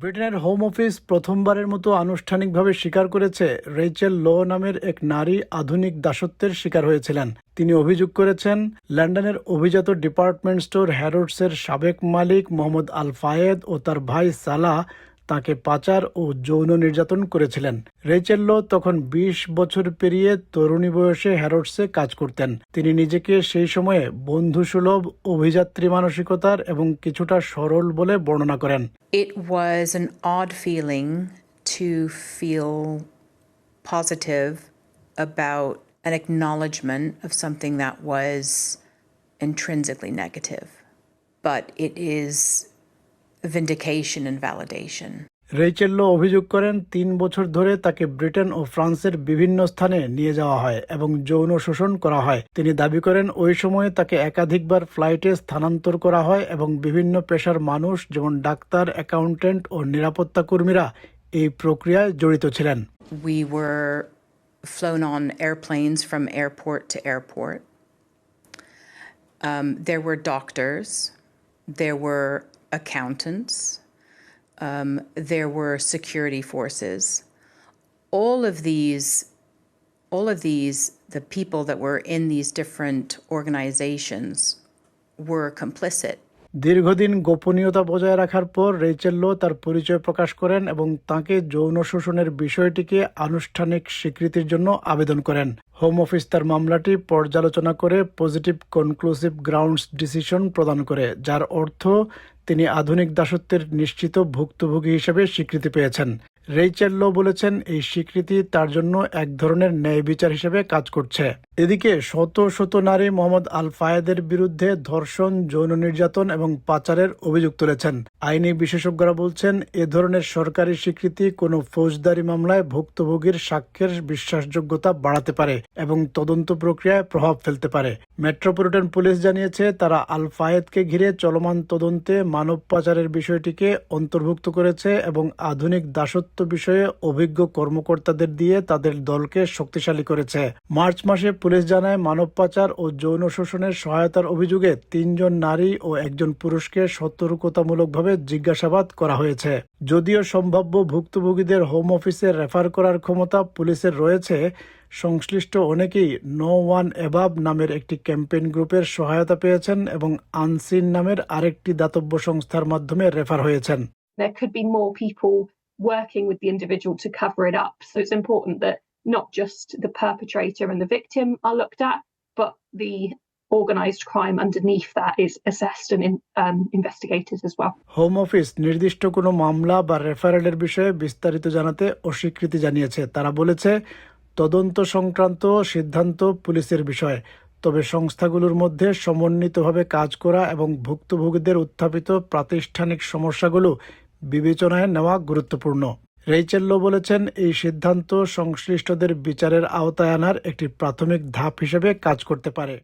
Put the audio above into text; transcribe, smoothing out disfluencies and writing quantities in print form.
ব্রিটেনের home office প্রথমবারের মতো আনুষ্ঠানিকভাবে স্বীকার করেছে রেচেল লো নামের এক নারী আধুনিক দাসত্বের শিকার হয়েছিলেন। তিনি অভিযোগ করেছেন লন্ডনের অভিজাত ডিপার্টমেন্ট স্টোর হ্যারোডসের সাবেক মালিক মোহাম্মদ আল ফায়েদ ও তার ভাই সালাহ তাকে পাচার ও যৌন নির্যাতন করেছিলেন। রেচেল লো তখন ২০ বছর পেরিয়ে তরুণী বয়সে হ্যারোডসে কাজ করতেন। তিনি নিজেকে সেই সময়ে বন্ধুসুলভ, অভিযাত্রী মানসিকতার এবং কিছুটা সরল বলে বর্ণনা করেন। It was an odd feeling to feel positive about an acknowledgement of something that was intrinsically negative, but it is vindication and validation. Rachel Lowe অভিযোগ করেন ৩ বছর ধরে তাকে ব্রিটেন ও ফ্রান্সের বিভিন্ন স্থানে নিয়ে যাওয়া হয় এবং যৌন শোষণ করা হয়। তিনি দাবি করেন ওই সময়ে তাকে একাধিকবার ফ্লাইটে স্থানান্তর করা হয় এবং বিভিন্ন পেশার মানুষ যেমন ডাক্তার, অ্যাকাউন্ট্যান্ট ও নিরাপত্তা কর্মীরা এই প্রক্রিয়ায় জড়িত ছিলেন। We were flown on airplanes from airport to airport. There were doctors, there were accountants, there were security forces. All of these, the people that were in these different organizations were complicit. দীর্ঘদিন গোপনীয়তা বজায় রাখার পর Rachel লো তার পরিচয় প্রকাশ করেন এবং তাকে যৌন শোষণের বিষয়টিকে আনুষ্ঠানিক স্বীকৃতির জন্য আবেদন করেন। হোম অফিস তার মামলাটি পর্যালোচনা করে পজিটিভ কনক্লুসিভ গ্রাউন্ডস ডিসিশন প্রদান করে, যার অর্থ তিনি আধুনিক দাসত্বের নিশ্চিত ভুক্তভোগী হিসেবে স্বীকৃতি পেয়েছেন। রেচেল লো বলেছেন এই স্বীকৃতি তার জন্য এক ধরনের ন্যায় বিচার হিসেবে কাজ করছে। এদিকে শত শত নারী মোহাম্মদ আল ফায়েদের বিরুদ্ধে ধর্ষণ, যৌন নির্যাতন এবং পাচারের অভিযোগ তুলেছেন। আইনি বিশেষজ্ঞরা বলছেন এ ধরনের সরকারি স্বীকৃতি কোনো ফৌজদারি মামলায় ভুক্তভোগীর সাক্ষ্যের বিশ্বাসযোগ্যতা বাড়াতে পারে এবং তদন্ত প্রক্রিয়ায় প্রভাব ফেলতে পারে। মেট্রোপলিটন পুলিশ জানিয়েছে তারা আল ফায়েদকে ঘিরে চলমান তদন্তে মানব পাচারের বিষয়টিকে অন্তর্ভুক্ত করেছে এবং আধুনিক দাসত্ব বিষয়ে অভিজ্ঞ কর্মকর্তাদের দিয়ে তাদের দলকে শক্তিশালী করেছে। মার্চ মাসে পুলিশ জানায় মানব পাচার ও যৌন শোষণের সহায়তার অভিযোগে ৩ জন নারী ও ১ জন পুরুষকে সতর্কতামূলকভাবে জিজ্ঞাসাবাদ করা হয়েছে। যদিও সম্ভাব্য ভুক্তভোগীদের হোম অফিসে রেফার করার ক্ষমতা পুলিশের রয়েছে, সংশ্লিষ্ট অনেকেই নো ওয়ান অ্যাবাভ নামের একটি ক্যাম্পেইন গ্রুপের সহায়তা পেয়েছেন এবং আনসিন নামের আরেকটি দাতব্য সংস্থার মাধ্যমে রেফার হয়েছেন। There could be more people working with the individual to cover it up. So it's important that not just the perpetrator and the victim are looked at, but the organised crime underneath that is assessed and investigated as well. Home office নির্দিষ্ট কোনো মামলা বা রেফারেলের বিষয়ে বিস্তারিত জানাতে অস্বীকৃতি জানিয়েছে। তারা বলেছে তদন্ত সংক্রান্ত সিদ্ধান্ত পুলিশের বিষয়, তবে সংস্থাগুলোর মধ্যে সমন্বিতভাবে কাজ করা এবং ভুক্তভোগীদের উত্থাপিত প্রাতিষ্ঠানিক সমস্যাগুলো বিবেচনায় নেওয়া গুরুত্বপূর্ণ। রেচেল লো বলেছেন এই সিদ্ধান্ত সংশ্লিষ্টদের বিচারের আওতায় আনার একটি প্রাথমিক ধাপ হিসেবে কাজ করতে পারে।